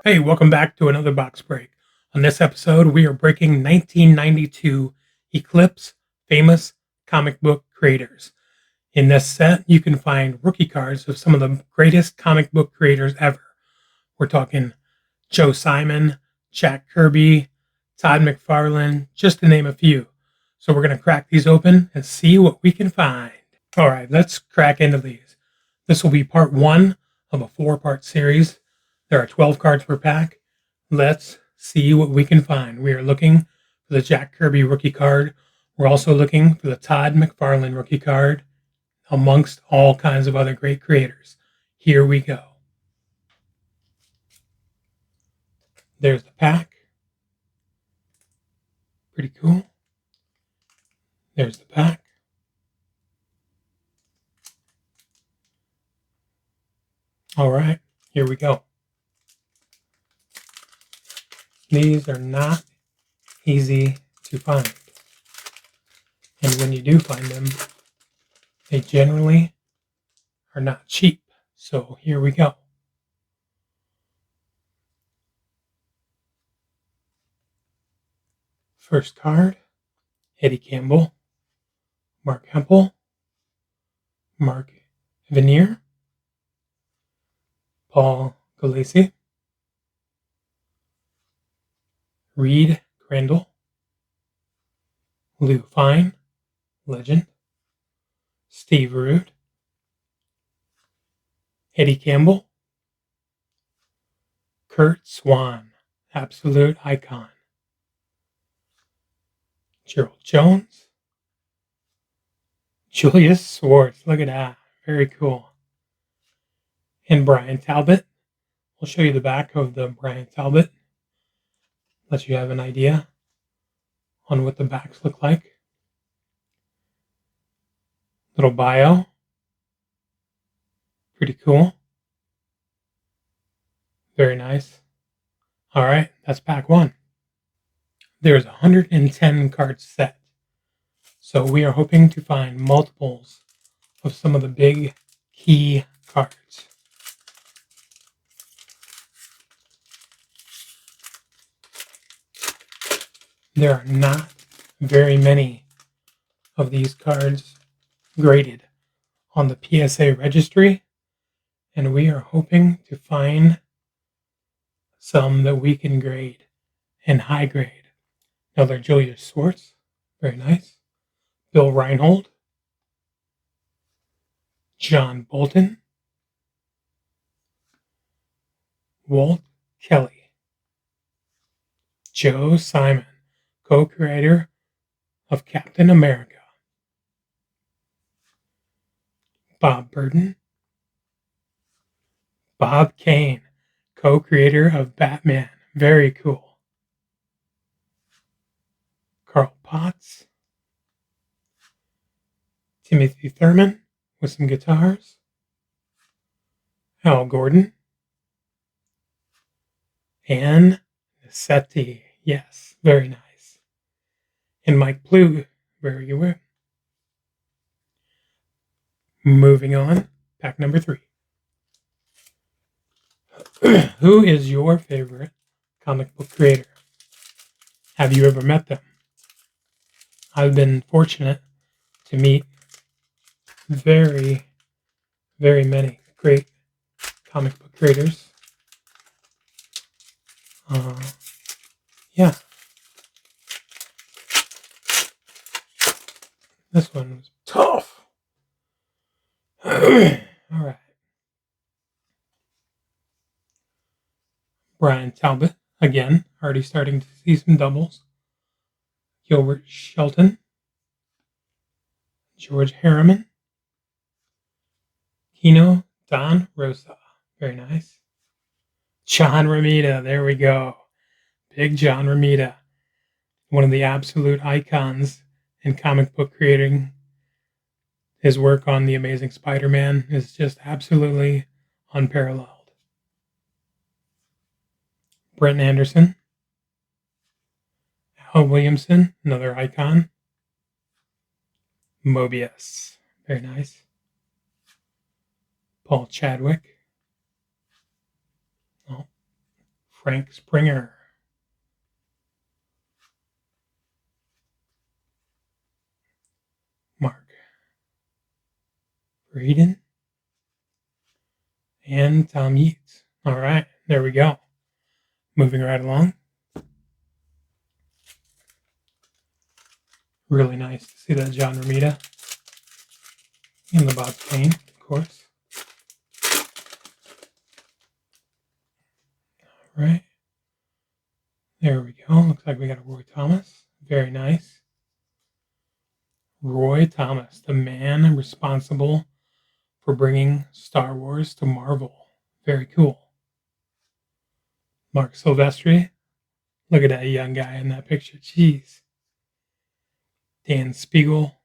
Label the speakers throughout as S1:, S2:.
S1: Hey, welcome back to another box break. On this episode, we are breaking 1992 Eclipse Famous Comic Book Creators. In this set, you can find rookie cards of some of the greatest comic book creators ever. We're talking Joe Simon, Jack Kirby, Todd McFarlane, just to name a few. So we're going to crack these open and see what we can find. All right, let's crack into these. This will be part one of a 4-part series. There are 12 cards per pack. Let's see what we can find. We are looking for the Jack Kirby rookie card. We're also looking for the Todd McFarlane rookie card, amongst all kinds of other great creators. Here we go. There's the pack. Pretty cool. There's the pack. All right, here we go. These are not easy to find. And when you do find them, they generally are not cheap. So here we go. First card, Eddie Campbell, Mark Hempel, Mark Veneer, Paul Galassi, Reed Crandall, Lou Fine, legend, Steve Rude, Eddie Campbell, Kurt Swan, absolute icon, Gerald Jones, Julius Swartz, look at that, very cool, and Brian Talbot. We'll show you the back of the Brian Talbot, let you have an idea on what the backs look like. Little bio, pretty cool, very nice. All right, that's pack one. There's a 110 card set, so we are hoping to find multiples of some of the big key cards. There are not very many of these cards graded on the PSA registry, and we are hoping to find some that we can grade and high grade. Another Julius Swartz, very nice. Bill Reinhold, John Bolton, Walt Kelly, Joe Simon, co-creator of Captain America, Bob Burton, Bob Kane, co-creator of Batman, very cool, Carl Potts, Timothy Thurman with some guitars, Al Gordon, Ann Nessetti, yes, very nice, and Mike Plug, very good. Moving on, pack number 3. Who is your favorite comic book creator? Have you ever met them? I've been fortunate to meet very, very many great comic book creators. Yeah. This one was tough. All right. Brian Talbot, again, already starting to see some doubles. Gilbert Shelton, George Harriman, Kino Don Rosa, very nice. John Romita, there we go. Big John Romita, one of the absolute icons in comic book creating. His work on The Amazing Spider-Man is just absolutely unparalleled. Brent Anderson, Al Williamson, another icon. Mobius, very nice. Paul Chadwick. Oh, Frank Springer, Mark Breeden, and Tom Yeats. All right, there we go. Moving right along. Really nice to see that John Romita and the Bob Kane, of course. All right. There we go. Looks like we got a Roy Thomas. Very nice. Roy Thomas, the man responsible for bringing Star Wars to Marvel. Very cool. Mark Silvestri. Look at that young guy in that picture. Jeez. Dan Spiegel.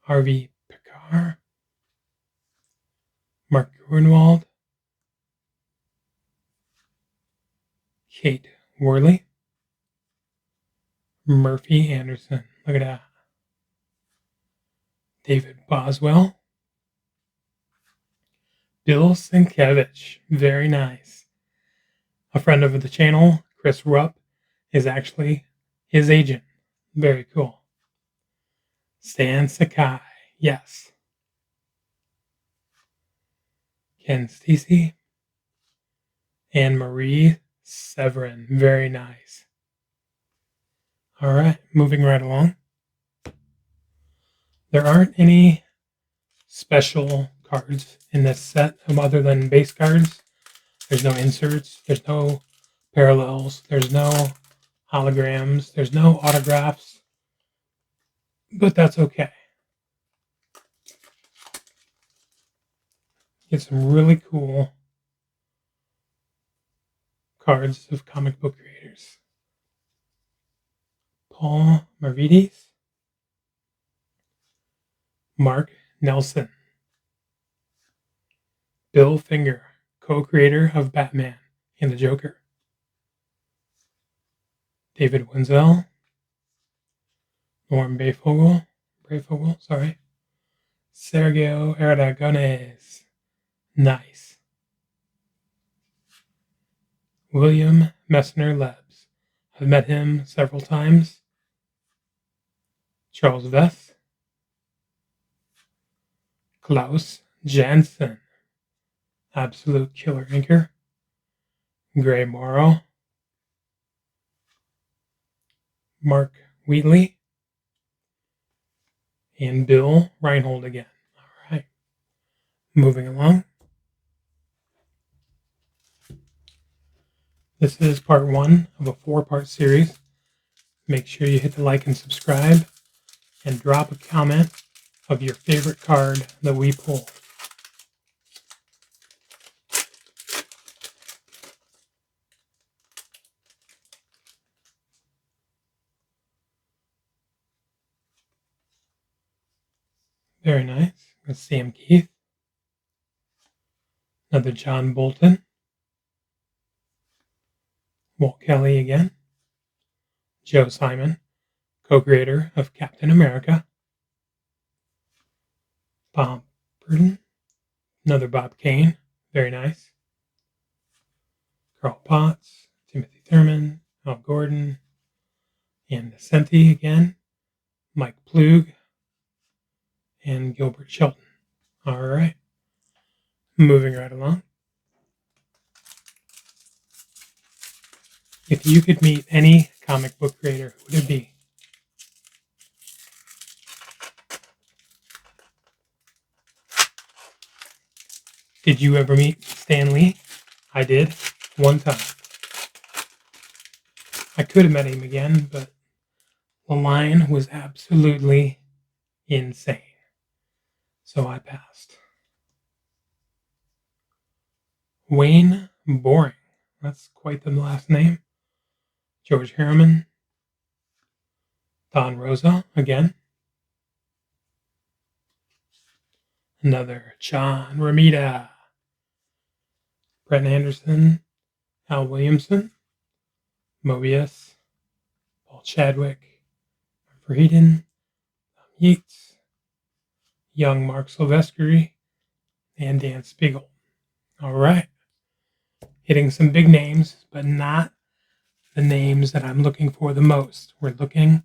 S1: Harvey Pekar. Mark Grunwald. Kate Worley. Murphy Anderson. Look at that. David Boswell. Bill Sienkiewicz. Very nice. A friend of the channel, Chris Rupp, is actually his agent. Very cool. Stan Sakai. Yes. Ken Stacey. And Marie Severin. Very nice. All right, moving right along. There aren't any special cards in this set other than base cards. There's no inserts. There's no parallels. There's no holograms. There's no autographs. But that's okay. Get some really cool cards of comic book creators. Paul Marvides, Mark Nelson, Bill Finger, co-creator of Batman and the Joker, David Wenzel, Norm Brayfogle, Sergio Aragonés, nice, William Messner-Lebs, I've met him several times, Charles Vess, Klaus Janson, absolute killer inker, Gray Morrow, Mark Wheatley, and Bill Reinhold again. All right, moving along. This is part 1 of a 4-part series. Make sure you hit the like and subscribe, and drop a comment of your favorite card that we pull. Very nice. That's Sam Keith. Another John Bolton. Walt Kelly again. Joe Simon, co-creator of Captain America. Bob Burton. Another Bob Kane. Very nice. Carl Potts. Timothy Thurman. Al Gordon. And Nesenti again. Mike Plug. And Gilbert Shelton. All right. Moving right along. If you could meet any comic book creator, who would it be? Did you ever meet Stan Lee? I did, one time. I could have met him again, but the line was absolutely insane. So I passed. Wayne Boring. That's quite the last name. George Harriman. Don Rosa again. Another John Romita. Brett Anderson. Al Williamson. Mobius. Paul Chadwick. Frieden. Yeats. Young Mark Silvestri. And Dan Spiegel. All right. hitting some big names, but not the names that I'm looking for the most. We're looking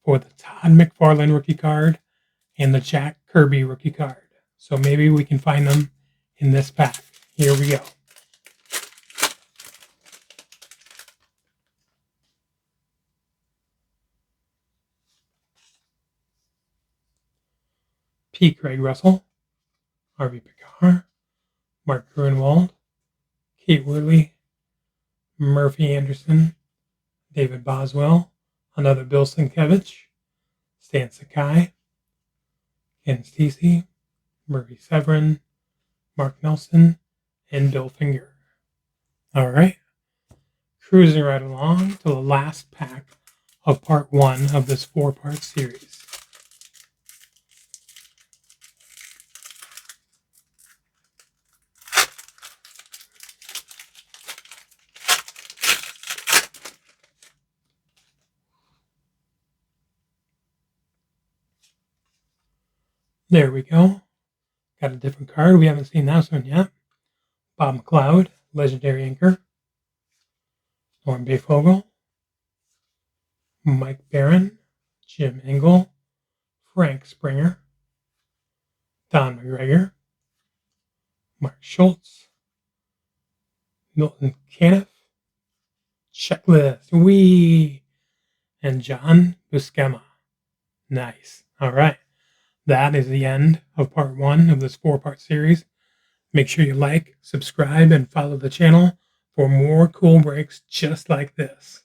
S1: for the Todd McFarlane rookie card and the Jack Kirby rookie card. So maybe we can find them in this pack. Here we go. P. Craig Russell, Harvey Pekar, Mark Gruenwald, Kate Woodley, Murphy Anderson, David Boswell, another Bill Sienkiewicz, Stan Sakai, Ken Stacey, Murray Severin, Mark Nelson, and Bill Finger. All right, cruising right along to the last pack of part 1 of this 4-part series. There we go. Got a different card. We haven't seen this one yet. Bob McLeod, legendary anchor. Norm Bayfogle. Mike Barron. Jim Engel. Frank Springer. Don McGregor. Mark Schultz. Milton Caniff. Checklist. And John Buscema. Nice. All right. That is the end of part 1 of this 4-part series. Make sure you like, subscribe, and follow the channel for more cool breaks just like this.